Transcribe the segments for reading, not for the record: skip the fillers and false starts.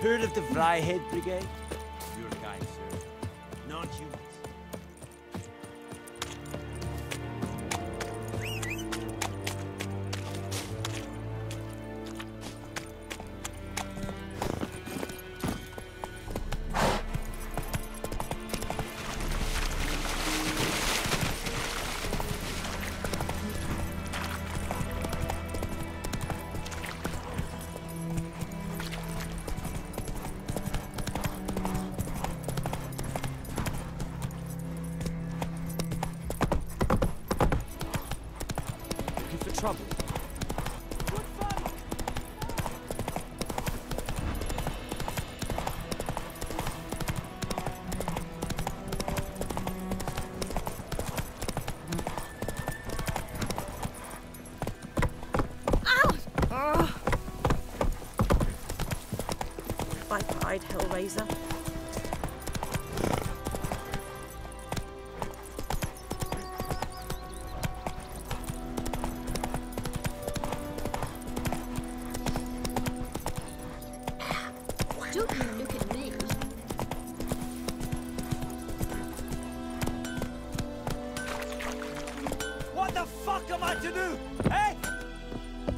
Who of the Fryhead Brigade? Your kind, sir. Non-humans. Trouble. Bye-bye, Hellraiser. What the fuck am I to do? Eh?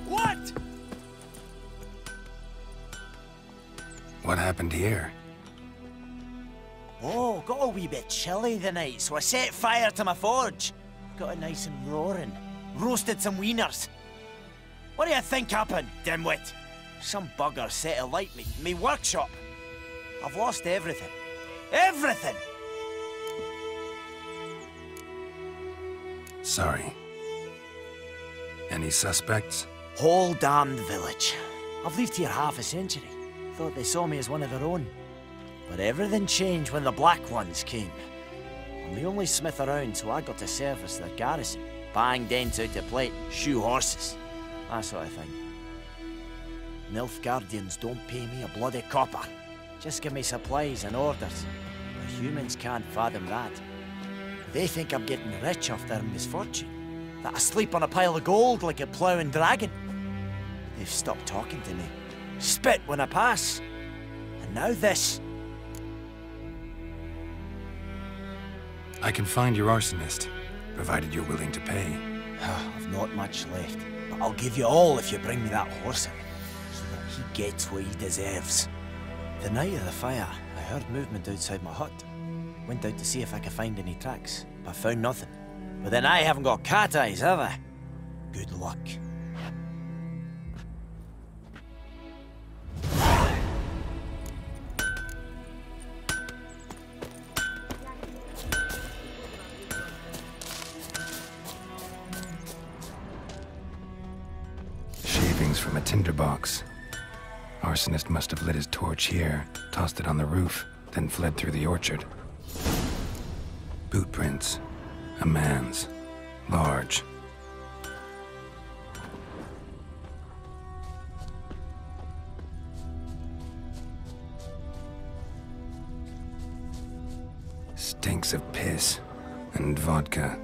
What? What happened here? Oh, got a wee bit chilly the night, so I set fire to my forge. Got it nice and roaring. Roasted some wieners. What do you think happened, dimwit? Some bugger set alight me workshop. I've lost everything. Everything! Sorry. Any suspects? Whole damned village. I've lived here half a century. Thought they saw me as one of their own. But everything changed when the Black Ones came. I'm the only smith around, so I got to service their garrison. Bang dents out the plate, shoe horses. That sort of thing. Nilfgaardians don't pay me a bloody copper. Just give me supplies and orders. The humans can't fathom that. They think I'm getting rich off their misfortune. That I sleep on a pile of gold like a ploughing dragon. They've stopped talking to me. Spit when I pass. And now this. I can find your arsonist, provided you're willing to pay. I've not much left, but I'll give you all if you bring me that horse in, so that he gets what he deserves. The night of the fire, I heard movement outside my hut. Went out to see if I could find any tracks, but found nothing. But then I haven't got cat eyes, have I? Good luck. Shavings from a tinderbox. Arsonist must have lit his torch here, tossed it on the roof, then fled through the orchard. Boot prints. A man's. Large. Stinks of piss and vodka.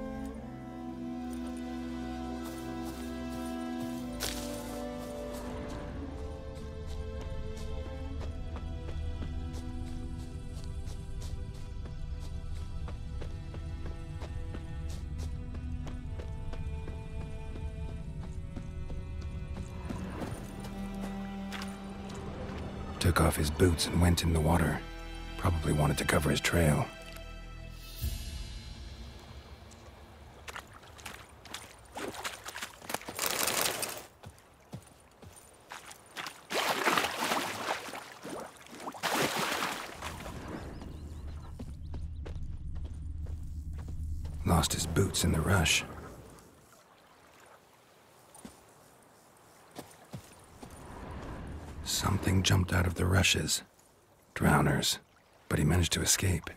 Took off his boots and went in the water. Probably wanted to cover his trail. Lost his boots in the rush. Something jumped out of the rushes. Drowners. But he managed to escape.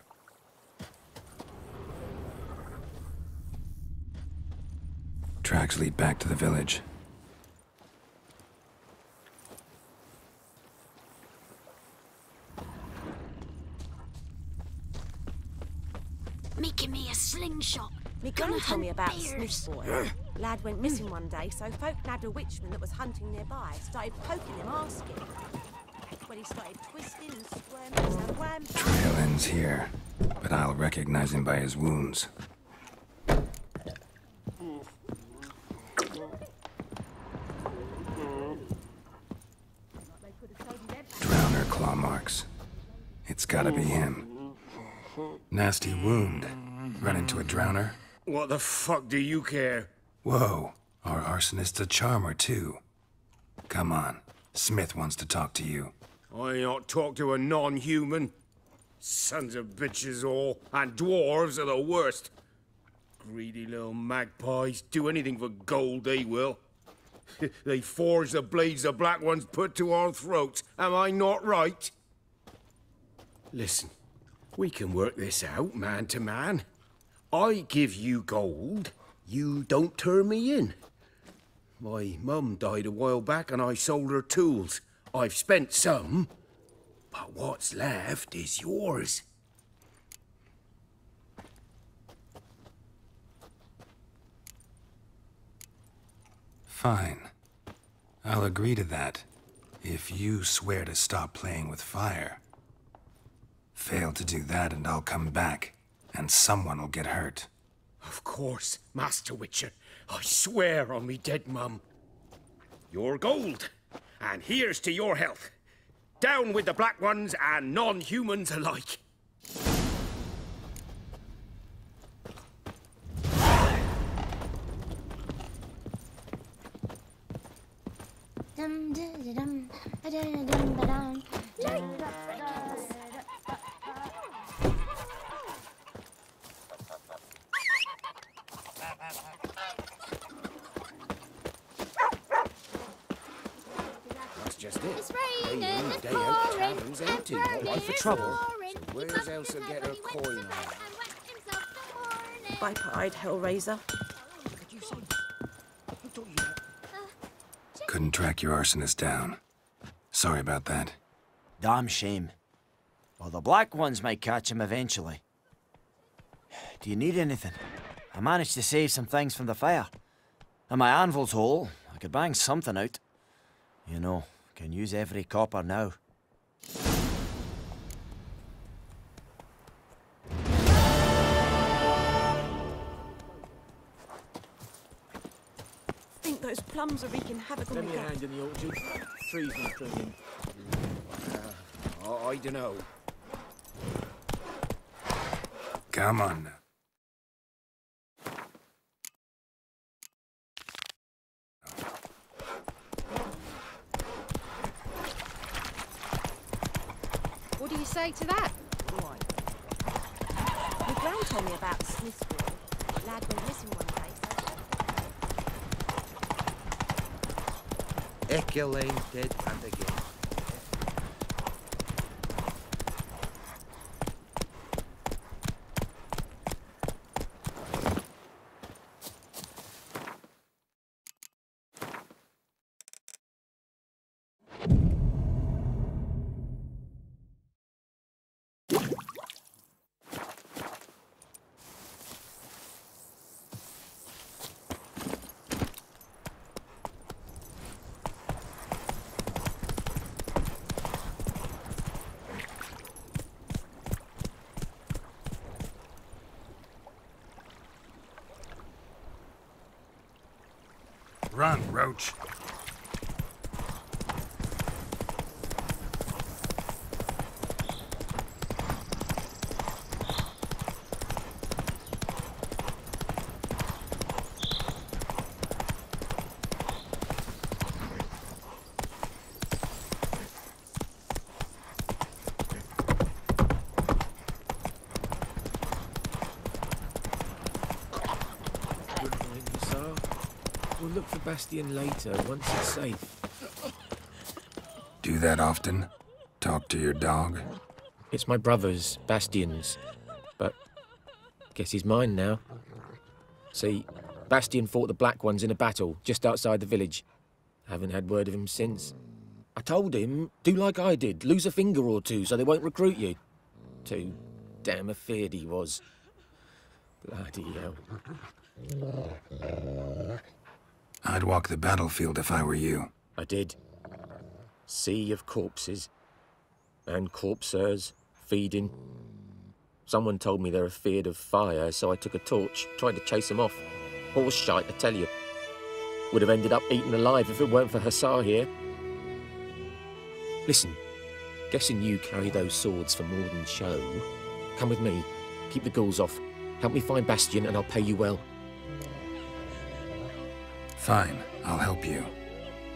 Tracks lead back to the village. Making me a slingshot. Me gunner told me about the Smith boy. Lad went missing one day, so folk nabbed a witchman that was hunting nearby, started poking him, asking. When when he started twisting and squirming and wham. Trail ends here, but I'll recognize him by his wounds. Drowner claw marks. It's gotta be him. Nasty wound. Run into a drowner? What the fuck do you care? Whoa, our arsonist's a charmer too. Come on, Smith wants to talk to you. I ain't not talk to a non-human. Sons of bitches all, and dwarves are the worst. Greedy little magpies, do anything for gold, they will. They forge the blades the black ones put to our throats. Am I not right? Listen, we can work this out, man to man. I give you gold, you don't turn me in. My mum died a while back and I sold her tools. I've spent some, but what's left is yours. Fine. I'll agree to that, if you swear to stop playing with fire. Fail to do that and I'll come back, and someone will get hurt. Of course, Master Witcher. I swear on me dead mum. Your gold, and here's to your health. Down with the black ones and non-humans alike. Dum dum dum dum dum dum. That's just it. It's raining, Day in, it's day out, pouring, taverns and empty. Bernie Not life for is trouble. roaring. So He where's bumped else to his get head her when he went coin to on? bed and wet himself the morning. Viper-eyed Hellraiser. Couldn't track your arsonist down. Sorry about that. Damn shame. Well, the black ones might catch him eventually. Do you need anything? I managed to save some things from the fire. And my anvil's whole. I could bang something out. You know, can use every copper now. I think those plums are wreaking havoc on Lend the me a gut. hand in the orchard. Trees need trimming. I don't know. Come on now. What do you say to that? My gran told me about Smith's boy. Lad went missing one day. Echelane dead and again. Run, Roach. Good morning, Hussar. We'll look for Bastion later, once it's safe. Do that often? Talk to your dog? It's my brother's, Bastion's. But guess he's mine now. See, Bastion fought the Black Ones in a battle just outside the village. Haven't had word of him since. I told him, do like I did, lose a finger or two so they won't recruit you. Too damn afeard he was. Bloody hell. I'd walk the battlefield if I were you. I did. Sea of corpses. And corpsers, feeding. Someone told me they're afeard of fire, so I took a torch, tried to chase them off. Horse shite, I tell you. Would have ended up eaten alive if it weren't for Hussar here. Listen, guessing you carry those swords for more than show. Come with me, keep the ghouls off. Help me find Bastion and I'll pay you well. Fine, I'll help you.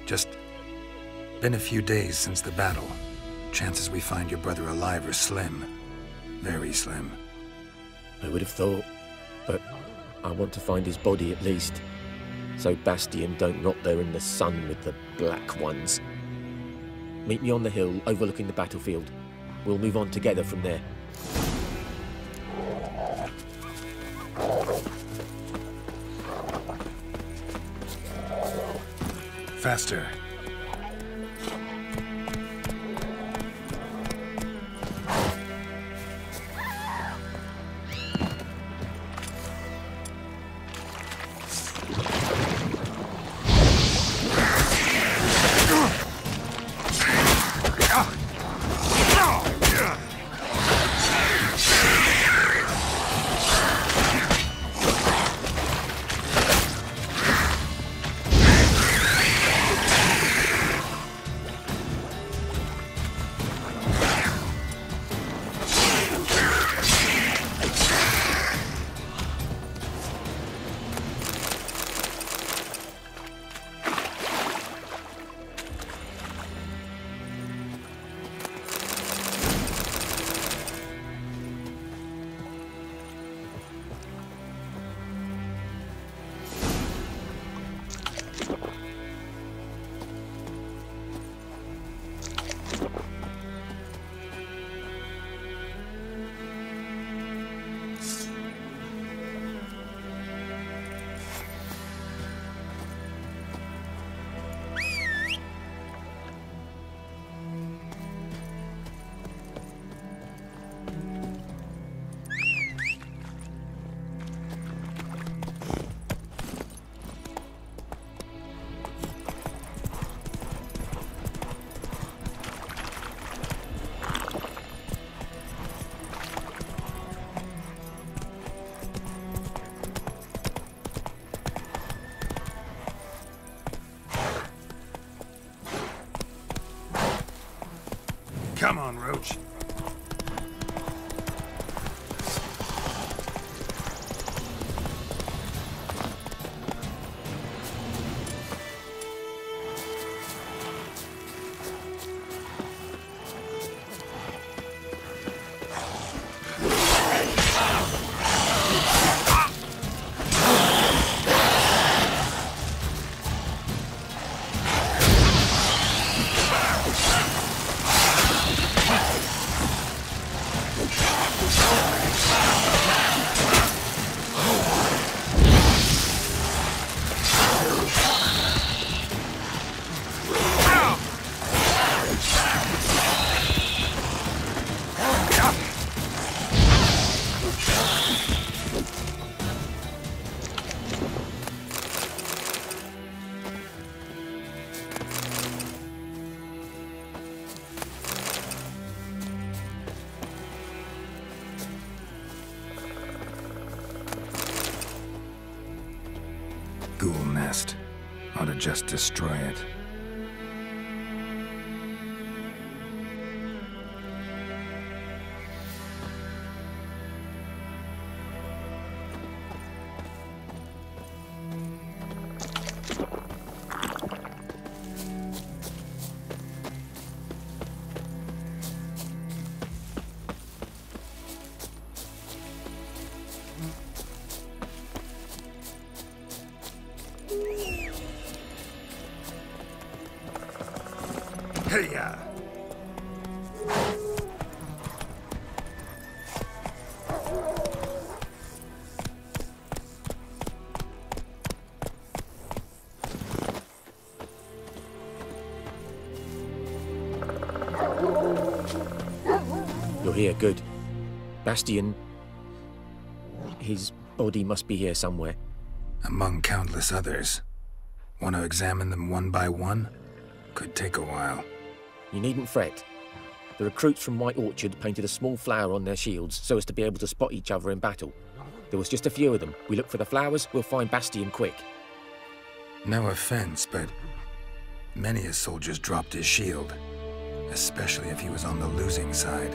Just been a few days since the battle. Chances we find your brother alive are slim. Very slim. I would have thought, but I want to find his body at least. So Bastion don't rot there in the sun with the black ones. Meet me on the hill overlooking the battlefield. We'll move on together from there. Faster. Come on, Roach. Ghoul nest. Ought to just destroy it. Hey-ya! You're here, good. Bastion... his body must be here somewhere. Among countless others. Want to examine them one by one? Could take a while. You needn't fret. The recruits from White Orchard painted a small flower on their shields so as to be able to spot each other in battle. There was just a few of them. We look for the flowers, we'll find Bastion quick. No offense, but many a soldier's dropped his shield, especially if he was on the losing side.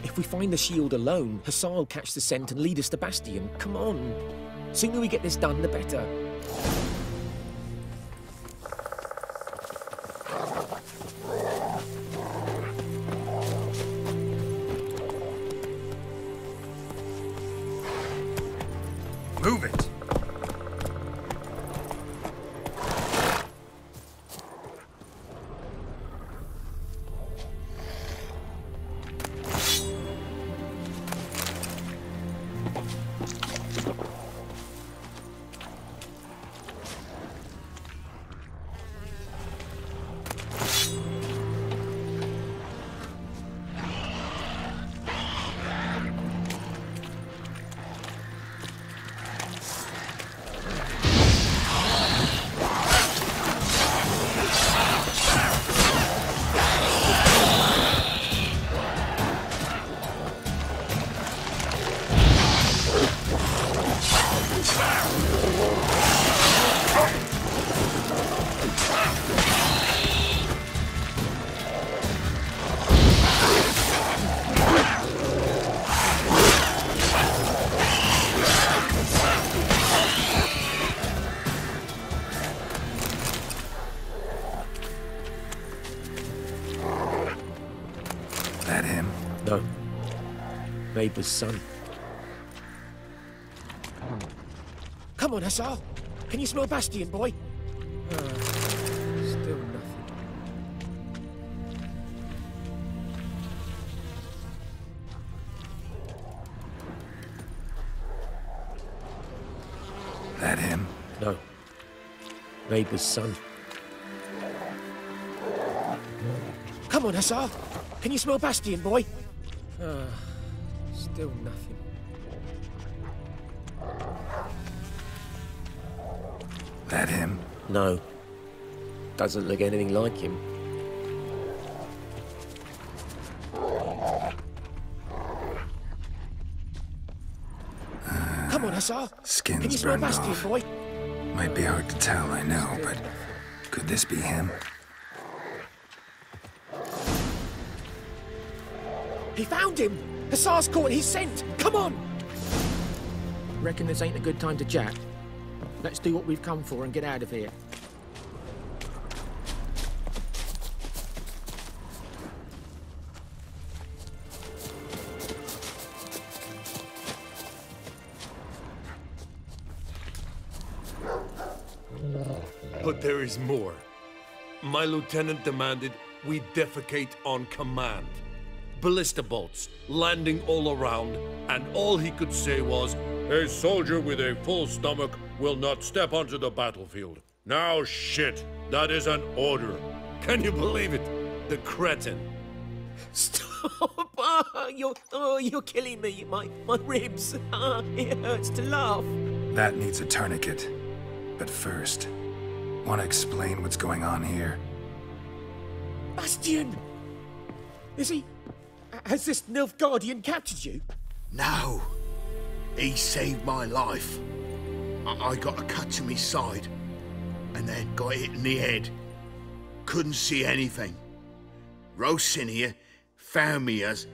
If we find the shield alone, Hussar will catch the scent and lead us to Bastion. Come on. Sooner we get this done, the better. Move it! That him? No. Neighbour's son. Come on, Hussar. Can you smell Bastion, boy? Still nothing. That him? No. Neighbour's son. Come on, Hussar. Can you smell Bastion, boy? Still nothing. That him? No. Doesn't look anything like him. Come on, Hussar. Skin's Can you smell burned Bastion, off. boy? Might be hard to tell, I know, but could this be him? He found him! Hussar's caught his scent! Come on! Reckon this ain't a good time to chat. Let's do what we've come for and get out of here. But there is more. My lieutenant demanded we defecate on command. Ballista bolts landing all around, and all he could say was, "A soldier with a full stomach will not step onto the battlefield." Now shit, that is an order. Can you believe it? The cretin. Stop! You're killing me. My ribs. It hurts to laugh. That needs a tourniquet. But first, want to explain what's going on here? Bastion! Is he... Has this Nilfgaardian captured you? No. He saved my life. I got a cut to my side, and then got hit in the head. Couldn't see anything. Rosinia found me as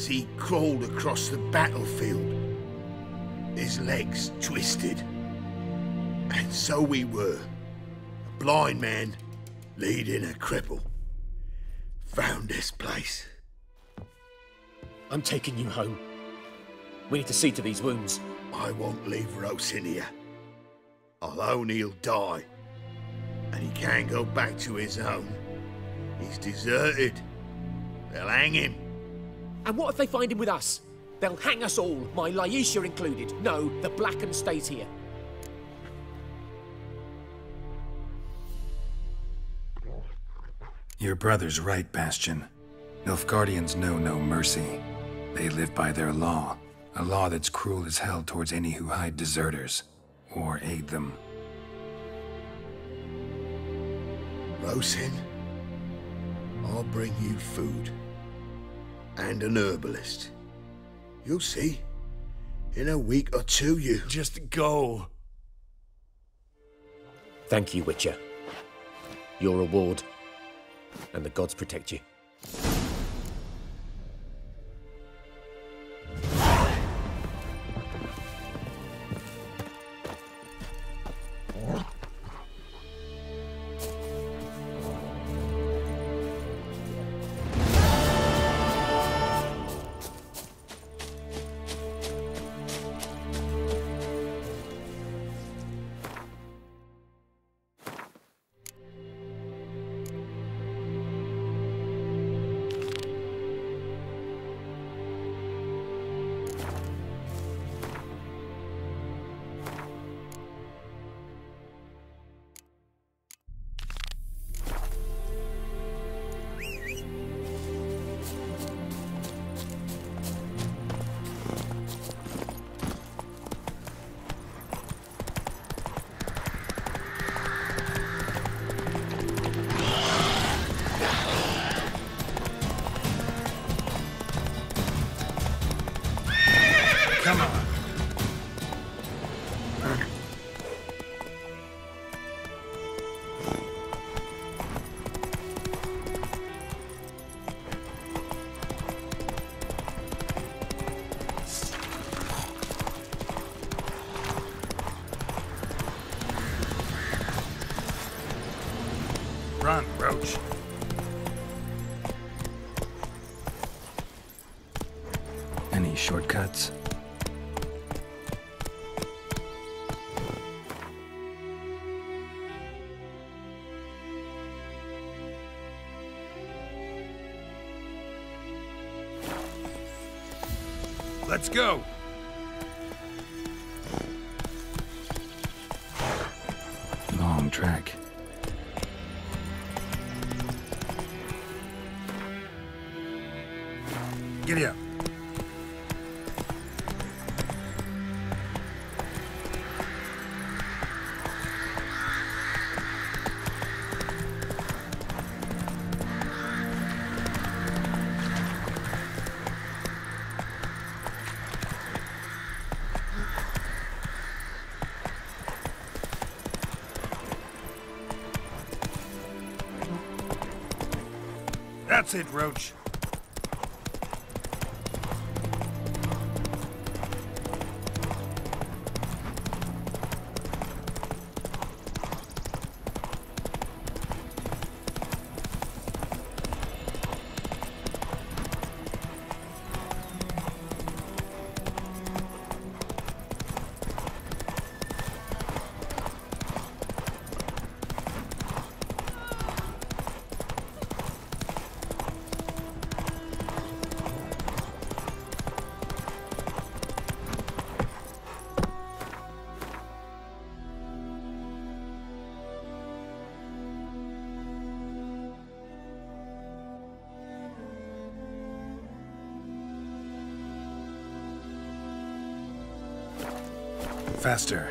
he crawled across the battlefield. His legs twisted. And so we were. A blind man leading a cripple. Found this place. I'm taking you home. We need to see to these wounds. I won't leave Rosinia. Alone he'll die. And he can't go back to his own. He's deserted. They'll hang him. And what if they find him with us? They'll hang us all, my Laisha included. No, the Blacken stays here. Your brother's right, Bastion. Nilfgaardians know no mercy. They live by their law. A law that's cruel as hell towards any who hide deserters or aid them. Rosin? I'll bring you food. And an herbalist. You'll see. In a week or two, you... Just go. Thank you, Witcher. Your reward. And the gods protect you. Come on. Run, Roach. Any shortcuts? Let's go. Long track. Giddy up. That's it, Roach. Faster.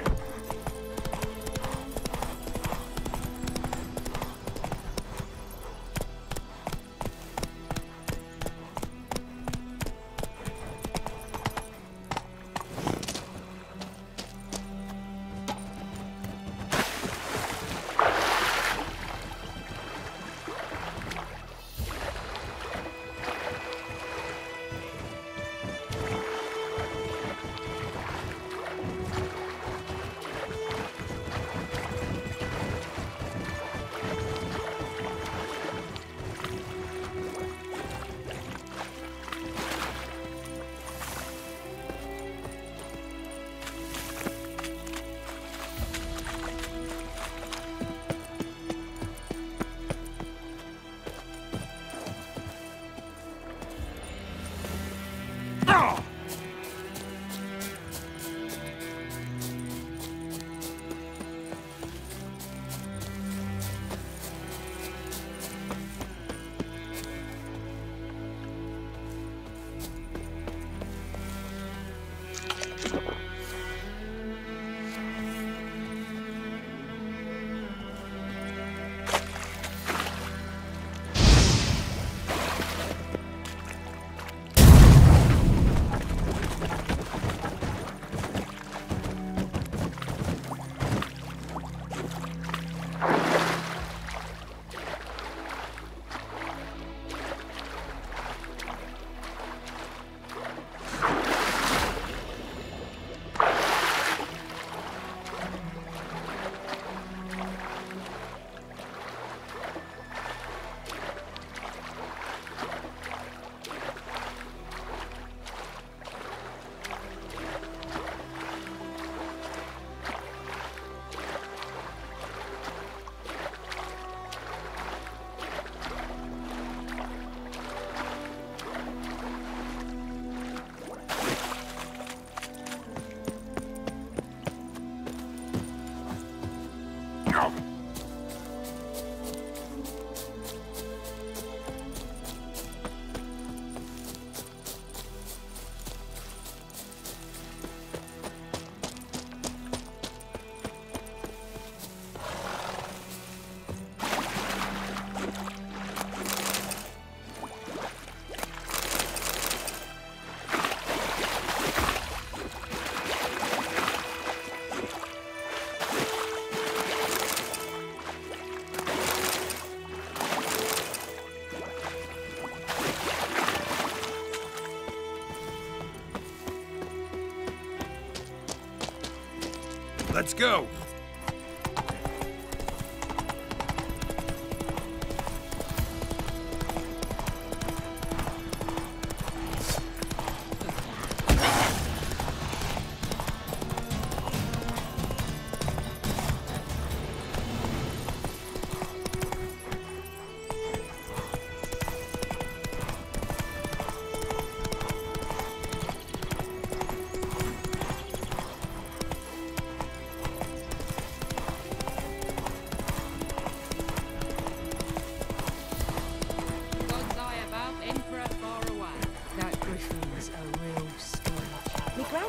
let's go.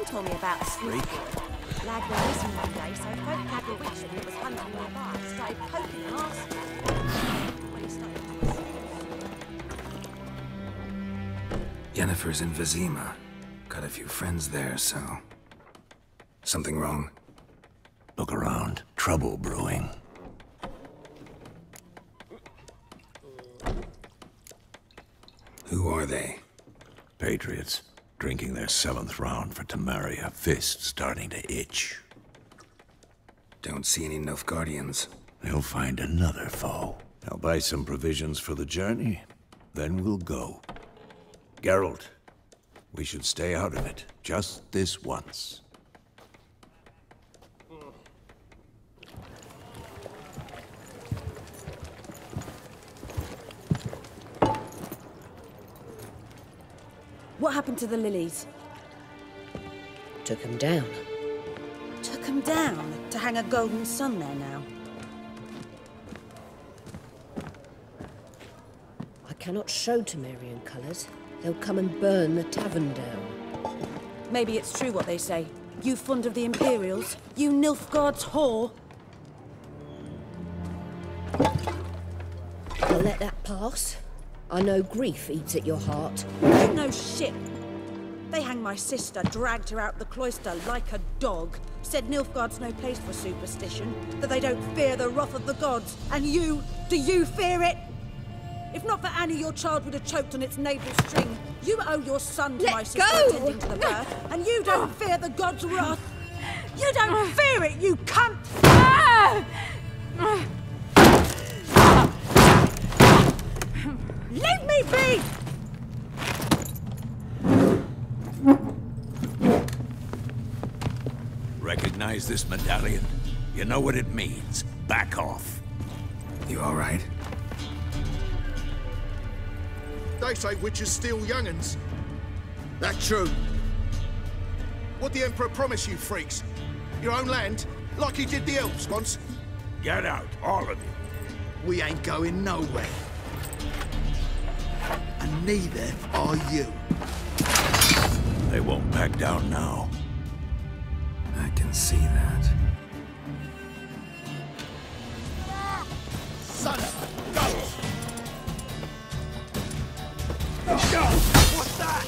Told me about a sneak. Lad went missing one day, so folk had the witch that was hunting nearby started poking and asking. When he started Yennefer's in Vizima. Got a few friends there, so... Something wrong? Look around. Trouble brewing. Who are they? Patriots. Drinking their 7th round for Temeria. Fist starting to itch. Don't see any Nilfgaardians. They'll find another foe. I'll buy some provisions for the journey. Then we'll go. Geralt, we should stay out of it. Just this once. What happened to the lilies? Took them down. Took them down to hang a golden sun there now. I cannot show Temerian colours. They'll come and burn the tavern down. Maybe it's true what they say. You fond of the Imperials? You Nilfgaard's whore? I'll let that pass. I know grief eats at your heart. You know shit. They hanged my sister, dragged her out the cloister like a dog. Said Nilfgaard's no place for superstition, that they don't fear the wrath of the gods. And you, do you fear it? If not for Annie, your child would have choked on its navel string. You owe your son to my sister attending to the birth, and you don't fear the gods' wrath. You don't fear it, you cunt! Leave me be! Recognize this medallion? You know what it means. Back off. You all right? They say witches steal young'uns. That true. What the Emperor promise you, freaks? Your own land? Like he did the elves once? Get out, all of you. We ain't going nowhere. And neither are you. They won't back down now. I can see that. Son of a ghost! What's that?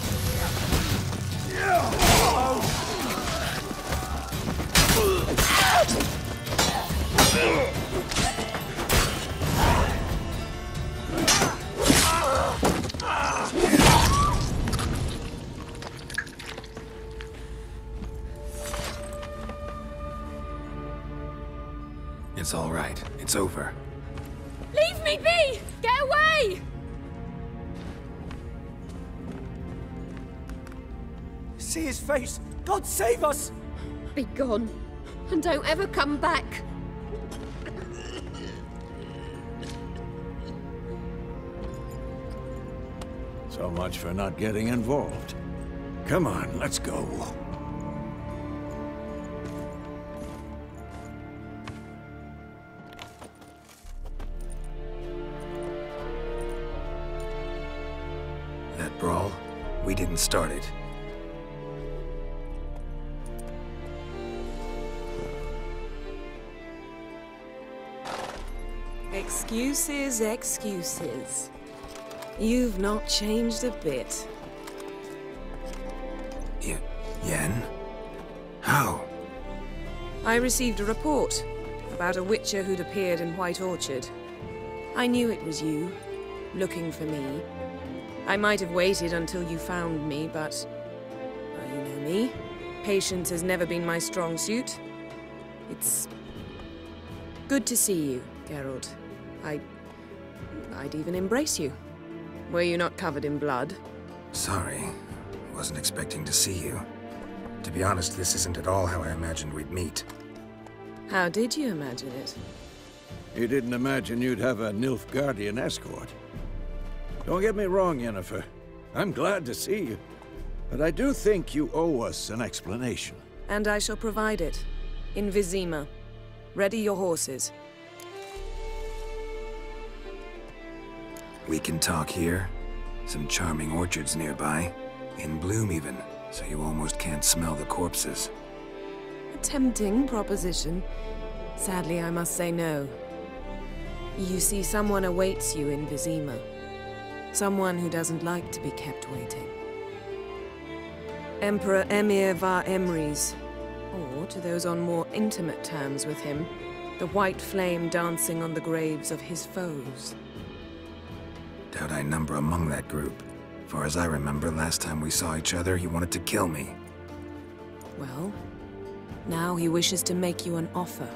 It's all right. It's over. Leave me be! Get away! See his face! God save us! Be gone, and don't ever come back. So much for not getting involved. Come on, let's go. That brawl, we didn't start it. Excuses, excuses. You've not changed a bit. Yen? How? I received a report about a witcher who'd appeared in White Orchard. I knew it was you, looking for me. I might have waited until you found me, but... well, you know me. Patience has never been my strong suit. It's good to see you, Geralt. I'd even embrace you. Were you not covered in blood? Sorry. Wasn't expecting to see you. To be honest, this isn't at all how I imagined we'd meet. How did you imagine it? You didn't imagine you'd have a Nilfgaardian escort. Don't get me wrong, Yennefer. I'm glad to see you. But I do think you owe us an explanation. And I shall provide it. In Vizima. Ready your horses. We can talk here. Some charming orchards nearby. In bloom even, so you almost can't smell the corpses. A tempting proposition. Sadly, I must say no. You see, someone awaits you in Vizima. Someone who doesn't like to be kept waiting. Emperor Emir var Emrys. Or, to those on more intimate terms with him, the white flame dancing on the graves of his foes. Doubt I number among that group. Far as I remember, last time we saw each other, he wanted to kill me. Well, now he wishes to make you an offer.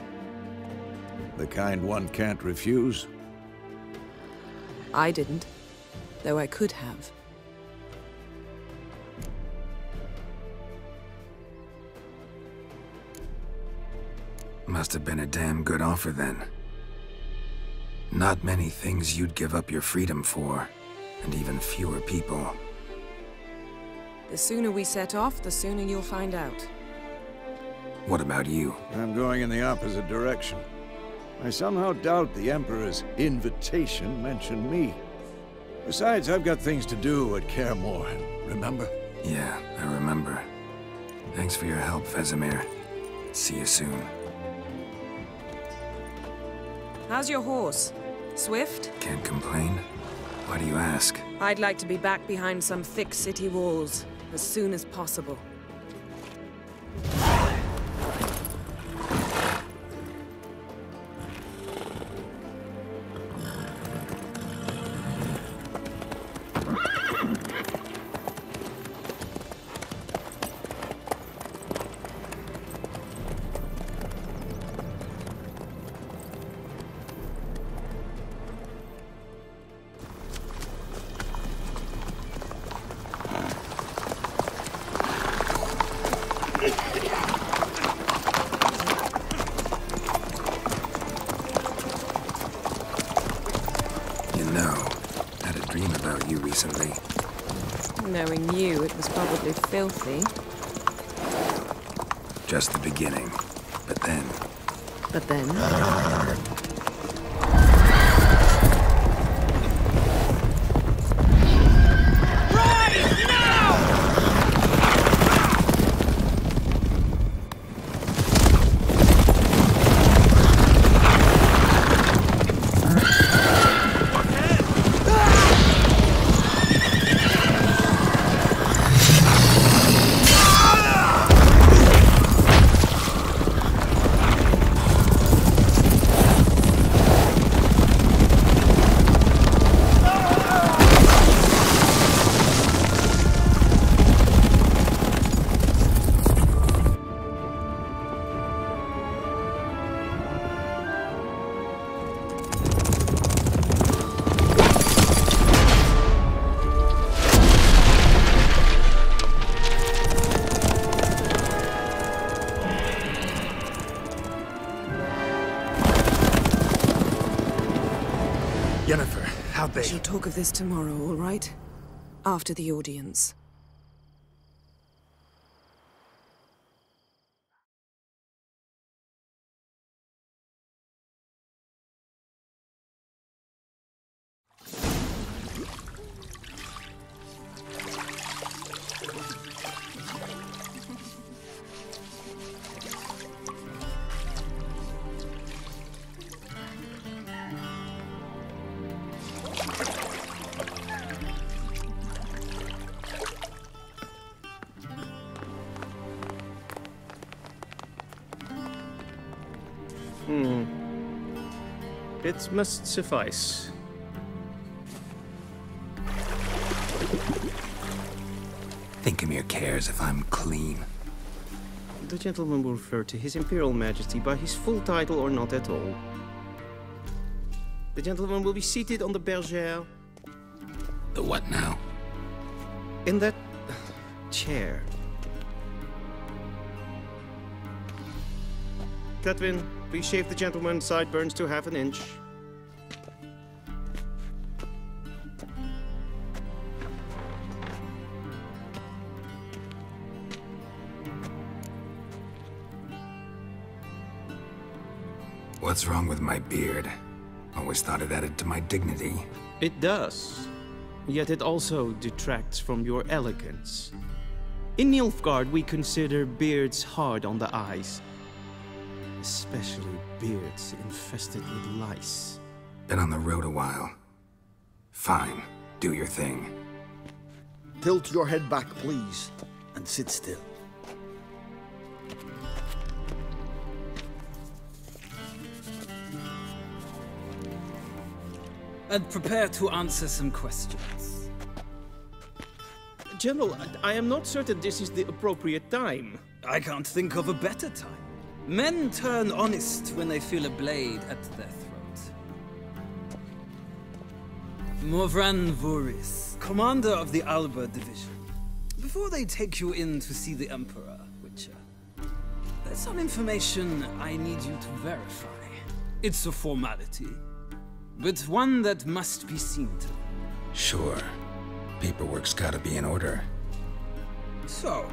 The kind one can't refuse? I didn't, though I could have. Must have been a damn good offer then. Not many things you'd give up your freedom for, and even fewer people. The sooner we set off, the sooner you'll find out. What about you? I'm going in the opposite direction. I somehow doubt the Emperor's invitation mentioned me. Besides, I've got things to do at Kaer Morhen, remember? Yeah, I remember. Thanks for your help, Vesemir. See you soon. How's your horse? Swift? Can't complain. Why do you ask? I'd like to be back behind some thick city walls as soon as possible. Recently. Knowing you, it was probably filthy. Just the beginning. But then... But then? Yennefer, how'd they... We shall talk of this tomorrow, all right? After the audience. It must suffice. Think Emir cares if I'm clean. the gentleman will refer to His Imperial Majesty by his full title or not at all. The gentleman will be seated on the bergère. The what now? In that chair. Catwin, please shave the gentleman's sideburns to half an inch. What's wrong with my beard? Always thought it added to my dignity. It does. Yet it also detracts from your elegance. In Nilfgaard, we consider beards hard on the eyes. Especially beards infested with lice. Been on the road a while. Fine, do your thing. Tilt your head back, please, and sit still. And prepare to answer some questions. General, I am not certain this is the appropriate time. I can't think of a better time. Men turn honest when they feel a blade at their throat. Morvran Voris, commander of the Alba Division. Before they take you in to see the Emperor, Witcher, there's some information I need you to verify. It's a formality, but one that must be seen to. Sure. Paperwork's gotta be in order. So,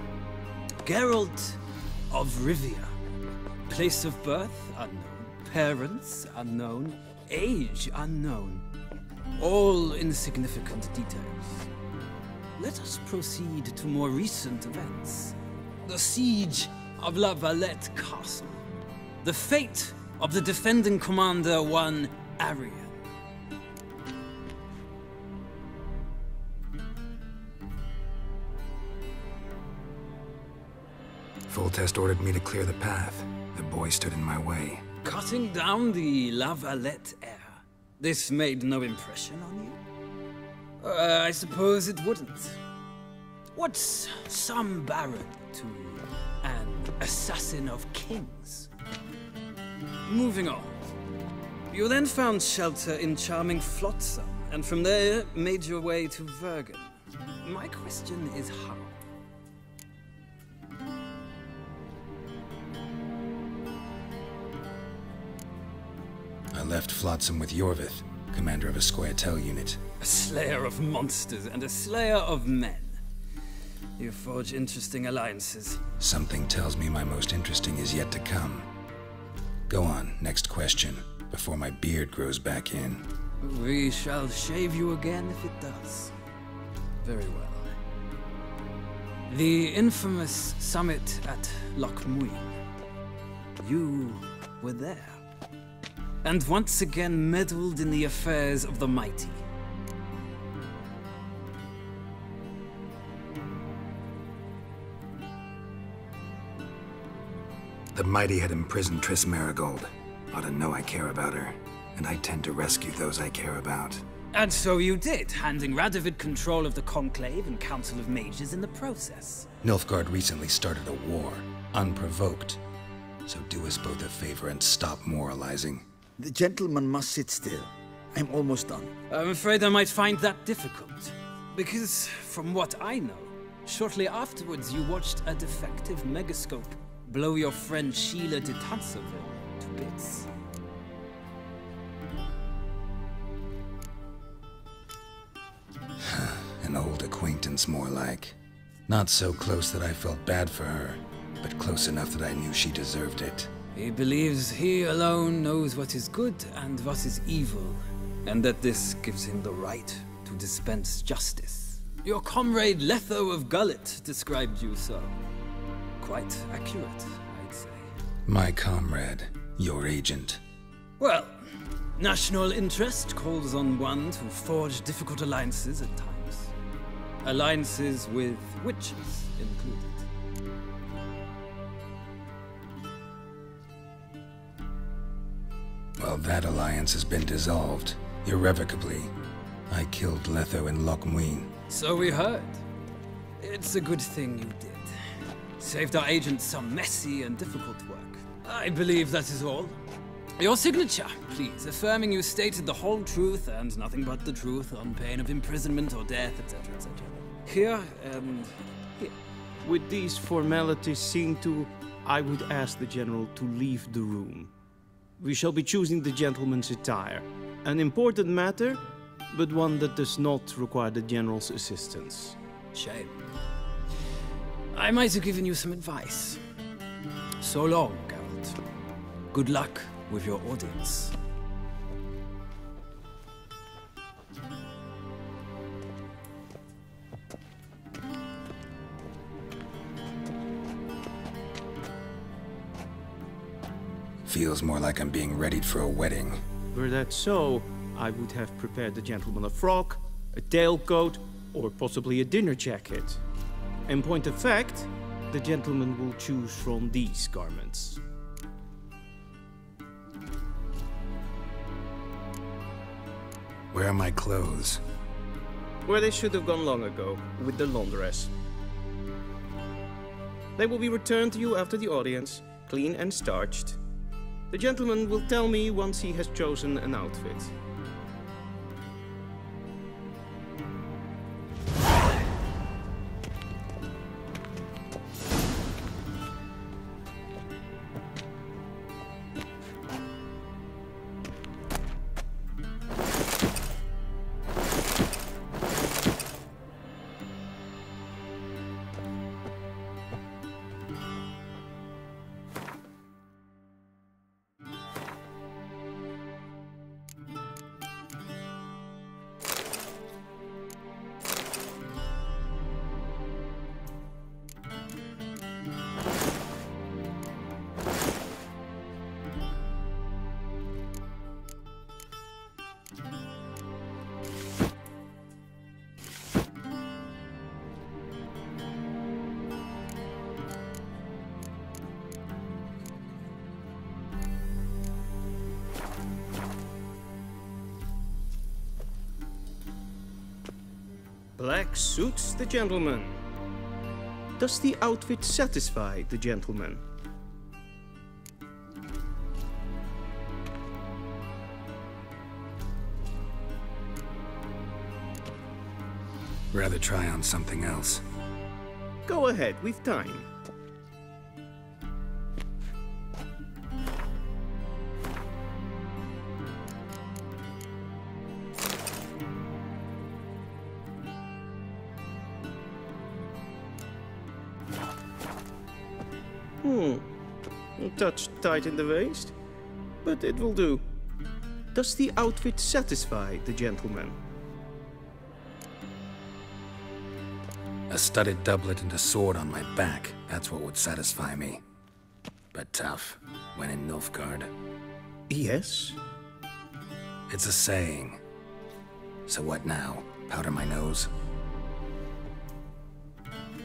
Geralt of Rivia. Place of birth unknown. Parents unknown. Age unknown. All insignificant details. Let us proceed to more recent events. The siege of La Valette Castle. The fate of the defending commander, one Arian. Foltest ordered me to clear the path. The boy stood in my way. Cutting down the La Valette heir. This made no impression on you? I suppose it wouldn't. What's some baron to an assassin of kings? Moving on. You then found shelter in charming Flotsam, and from there made your way to Vergen. My question is how? I left Flotsam with Yorvith, commander of a Scoia'tael unit. A slayer of monsters and a slayer of men. You forge interesting alliances. Something tells me my most interesting is yet to come. Go on, next question, before my beard grows back in. We shall shave you again if it does. Very well. The infamous summit at Lochmuin. You were there. And once again meddled in the affairs of the mighty. The mighty had imprisoned Triss Marigold. Ought to know I care about her, and I tend to rescue those I care about. And so you did, handing Radovid control of the Conclave and Council of Mages in the process. Nilfgaard recently started a war, unprovoked. So do us both a favor and stop moralizing. The gentleman must sit still. I'm almost done. I'm afraid I might find that difficult. Because, from what I know, shortly afterwards you watched a defective megascope blow your friend Sheila de Tanserville to bits. An old acquaintance, more like. Not so close that I felt bad for her, but close enough that I knew she deserved it. He believes he alone knows what is good and what is evil, and that this gives him the right to dispense justice. Your comrade Letho of Gullet described you so. Quite accurate, I'd say. My comrade, your agent. Well, national interest calls on one to forge difficult alliances at times. Alliances with witches included. Well, that alliance has been dissolved, irrevocably. I killed Letho in Lochmuin. So we heard. It's a good thing you did. Saved our agents some messy and difficult work. I believe that is all. Your signature, please, affirming you stated the whole truth and nothing but the truth on pain of imprisonment or death, etc., etc. Here, and here. With these formalities seen to, I would ask the General to leave the room. We shall be choosing the gentleman's attire. An important matter, but one that does not require the General's assistance. Shame. I might have given you some advice. So long, Geralt. Good luck with your audience. Feels more like I'm being readied for a wedding. Were that so, I would have prepared the gentleman a frock, a tailcoat, or possibly a dinner jacket. In point of fact, the gentleman will choose from these garments. Where are my clothes? Where they should have gone long ago, with the laundress. They will be returned to you after the audience, clean and starched. The gentleman will tell me once he has chosen an outfit. Black suits the gentleman. Does the outfit satisfy the gentleman? Rather try on something else. Go ahead, we've time. A touch tight in the waist, but it will do. Does the outfit satisfy the gentleman? A studded doublet and a sword on my back, that's what would satisfy me. But tough, when in Nilfgaard. Yes? It's a saying. So what now? Powder my nose?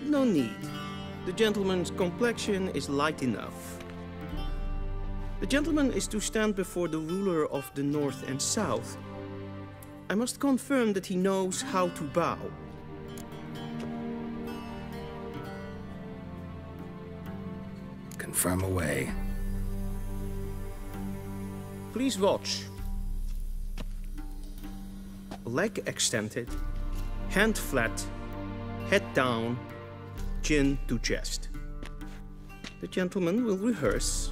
No need. The gentleman's complexion is light enough. The gentleman is to stand before the ruler of the North and South. I must confirm that he knows how to bow. Confirm away. Please watch. Leg extended, hand flat, head down, chin to chest. The gentleman will rehearse.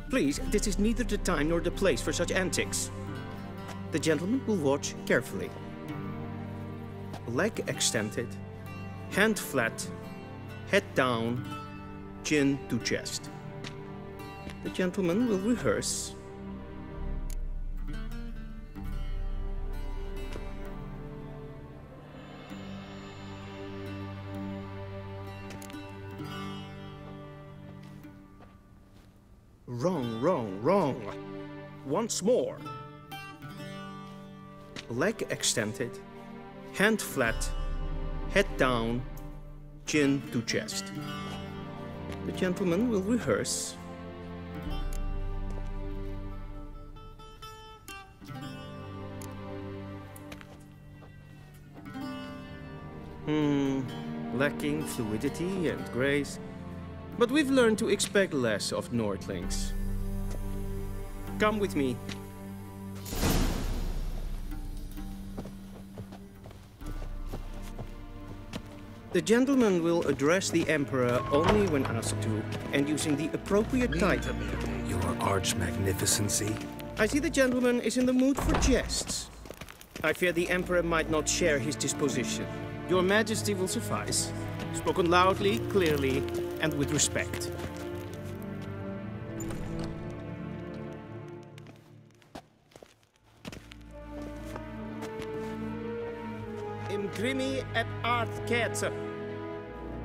Please, this is neither the time nor the place for such antics. The gentleman will watch carefully. Leg extended, hand flat, head down, chin to chest. The gentleman will rehearse. Wrong, wrong, wrong. Once more. Leg extended, hand flat, head down, chin to chest. The gentleman will rehearse. Lacking fluidity and grace. But we've learned to expect less of Nordlings. Come with me. The gentleman will address the Emperor only when asked to, and using the appropriate title. Your Arch-Magnificency? I see the gentleman is in the mood for jests. I fear the Emperor might not share his disposition. Your Majesty will suffice. Spoken loudly, clearly, and with respect. Imprimi et art ketzer.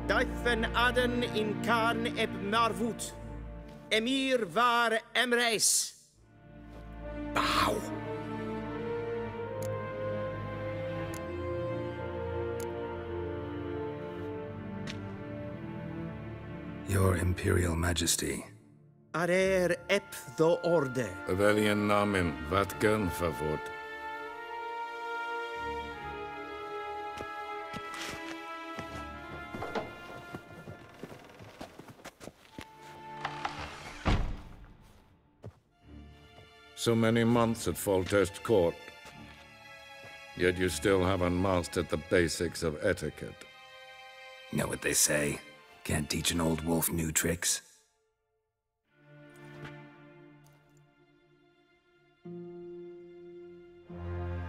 Duifen aden in karn eb marvut. Emir var emreis. Bow. Your Imperial Majesty. Arer ep the orde. Welchen Namen, wat gern verwort? So many months at Foltest Court, yet you still haven't mastered the basics of etiquette. Know what they say? Can't teach an old wolf new tricks.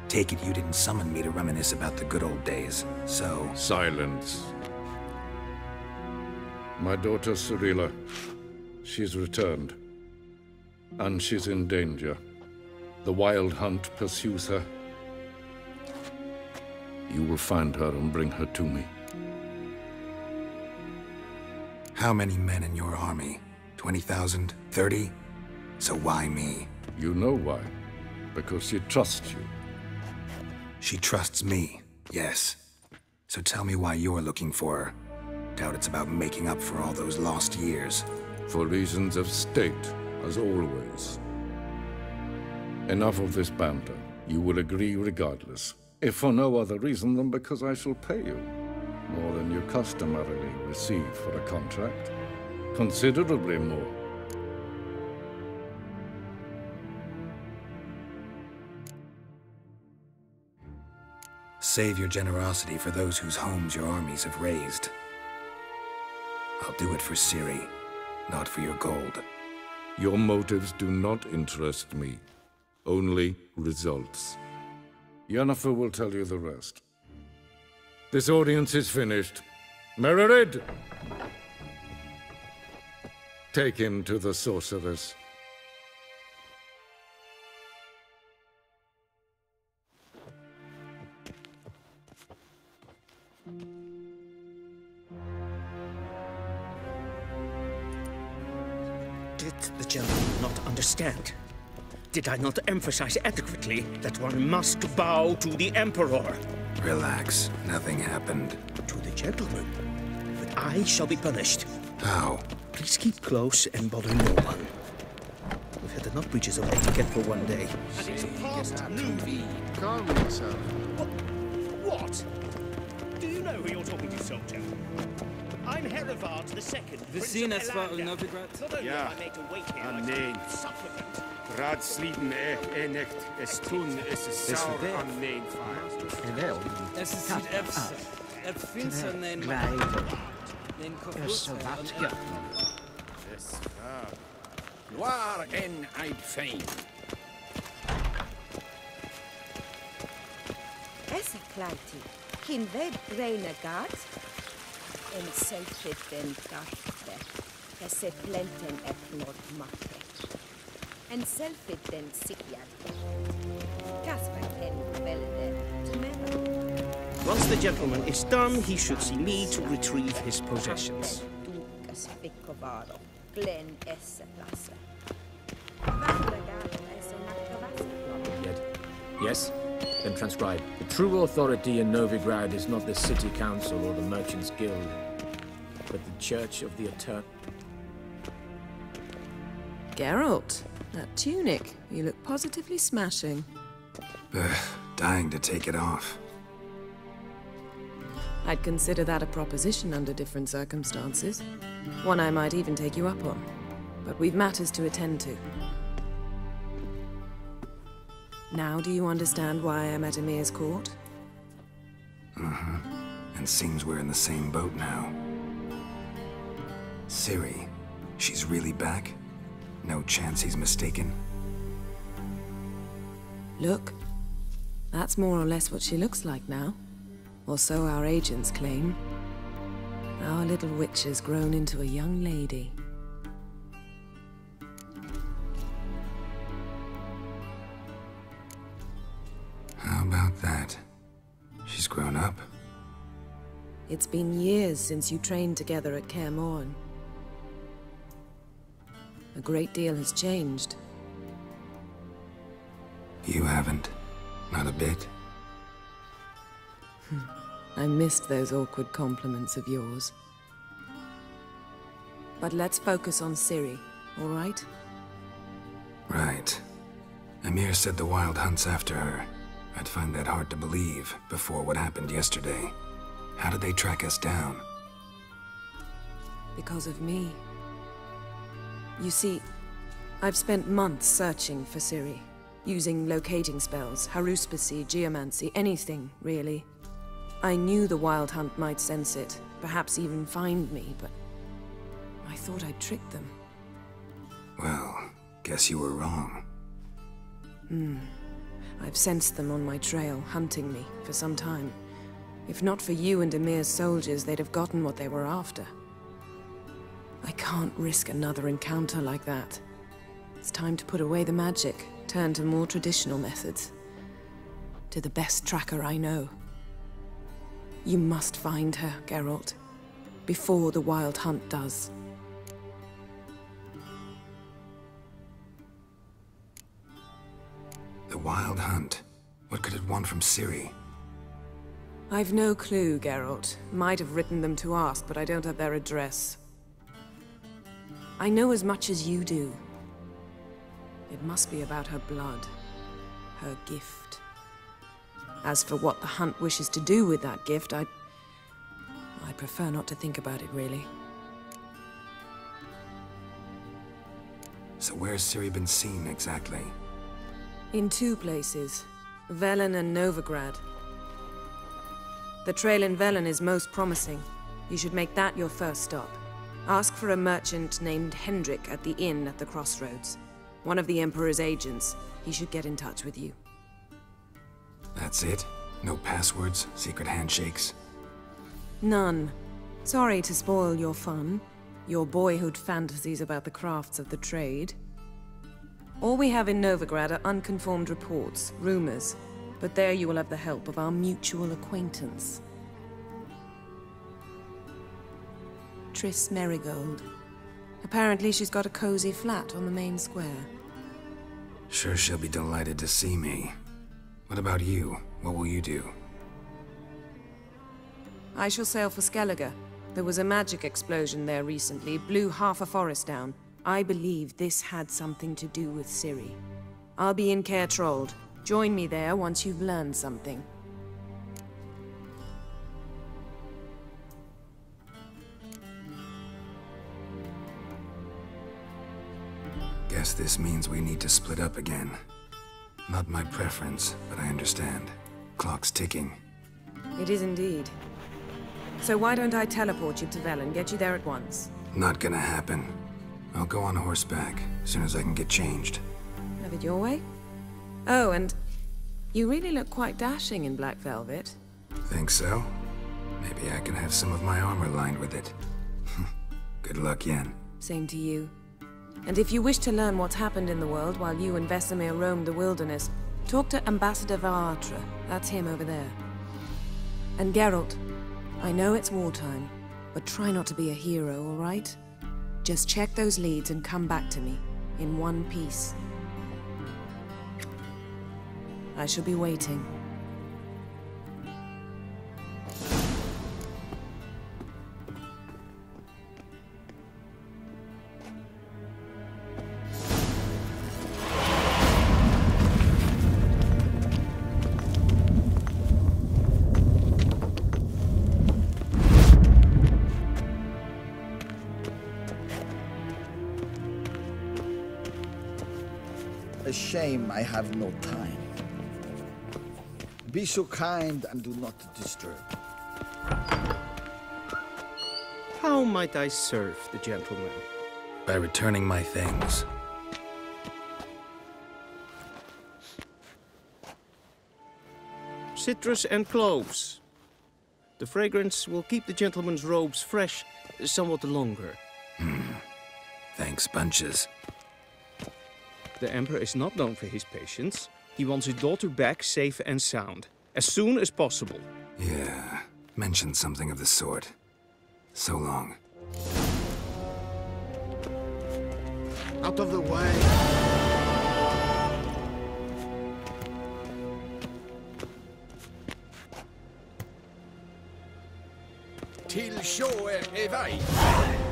Take it you didn't summon me to reminisce about the good old days, so... Silence. My daughter Cyrilla, she's returned. And she's in danger. The Wild Hunt pursues her. You will find her and bring her to me. How many men in your army? 20,000? 30? So why me? You know why. Because she trusts you. She trusts me, yes. So tell me why you're looking for her. Doubt it's about making up for all those lost years. For reasons of state, as always. Enough of this banter. You will agree regardless. If for no other reason than because I shall pay you. More than you customarily receive for a contract. Considerably more. Save your generosity for those whose homes your armies have razed. I'll do it for Ciri, not for your gold. Your motives do not interest me. Only results. Yennefer will tell you the rest. This audience is finished. Mererid! Take him to the sorceress. Did the gentleman not understand? Did I not emphasize adequately that one must bow to the Emperor? Relax. Nothing happened. To the gentleman. But I shall be punished. How? Please keep close and bother no one. We've had enough breaches of etiquette for one day. And it's past noon. Calm yourself. What? Do you know who you're talking to, soldier? I'm Herivard II. The scene as far as Novigrad? Ja, an nein. Ratsliden nicht. Es tun, es ist sauer an nein. Es ist finster nein. Es war en Eid fein. Essa klaiti, kin ved reine gart, en selfit den garte, esse plenten epnod matte, en selfit den sikiat, kasper en velde tomero. Once the gentleman is done, he should see me to retrieve his possessions. Dukas ficovaro, glen esse plasse. Yes? Then transcribe. The true authority in Novigrad is not the city council or the merchants' guild, but the Church of the Eternal. Geralt, that tunic. You look positively smashing. Ugh, dying to take it off. I'd consider that a proposition under different circumstances. One I might even take you up on. But we've matters to attend to. Now do you understand why I'm at Emir's court? Mm-hmm. And seems we're in the same boat now. Ciri, she's really back? No chance he's mistaken? Look, that's more or less what she looks like now. Or so our agents claim. Our little witch has grown into a young lady. How about that? She's grown up. It's been years since you trained together at Kaer Morhen. A great deal has changed. You haven't. Not a bit. I missed those awkward compliments of yours. But let's focus on Ciri, all right? Right. Emir said the Wild Hunt's after her. I'd find that hard to believe before what happened yesterday. How did they track us down? Because of me. You see, I've spent months searching for Ciri, using locating spells, haruspicy, geomancy, anything, really. I knew the Wild Hunt might sense it, perhaps even find me, but I thought I'd tricked them. Well, guess you were wrong. I've sensed them on my trail, hunting me, for some time. If not for you and Emir's soldiers, they'd have gotten what they were after. I can't risk another encounter like that. It's time to put away the magic, turn to more traditional methods. To the best tracker I know. You must find her, Geralt, before the Wild Hunt does. The Wild Hunt? What could it want from Ciri? I've no clue, Geralt. Might have written them to ask, but I don't have their address. I know as much as you do. It must be about her blood, her gift. As for what the Hunt wishes to do with that gift, I prefer not to think about it, really. So where's Ciri been seen, exactly? In two places, Velen and Novigrad. The trail in Velen is most promising. You should make that your first stop. Ask for a merchant named Hendrik at the inn at the crossroads. One of the Emperor's agents. He should get in touch with you. That's it? No passwords, secret handshakes? None. Sorry to spoil your fun. Your boyhood fantasies about the crafts of the trade. All we have in Novigrad are unconfirmed reports, rumors. But there you will have the help of our mutual acquaintance. Triss Merigold. Apparently she's got a cozy flat on the main square. Sure she'll be delighted to see me. What about you? What will you do? I shall sail for Skellige. There was a magic explosion there recently, blew half a forest down. I believe this had something to do with Ciri. I'll be in Caer Trold. Join me there once you've learned something. Guess this means we need to split up again. Not my preference, but I understand. Clock's ticking. It is indeed. So why don't I teleport you to Velen, get you there at once? Not gonna happen. I'll go on horseback, as soon as I can get changed. Have it your way? Oh, and you really look quite dashing in black velvet. Think so? Maybe I can have some of my armor lined with it. Good luck, Yen. Same to you. And if you wish to learn what's happened in the world while you and Vesemir roamed the wilderness, talk to Ambassador Varatra. That's him over there. And Geralt, I know it's wartime, but try not to be a hero, all right? Just check those leads and come back to me, in one piece. I shall be waiting. A shame I have no time. Be so kind and do not disturb. How might I serve the gentleman? By returning my things. Citrus and cloves. The fragrance will keep the gentleman's robes fresh somewhat longer. Thanks, bunches. The Emperor is not known for his patience. He wants his daughter back safe and sound, as soon as possible. Yeah, mentioned something of the sort. So long. Out of the way. Till shore evade.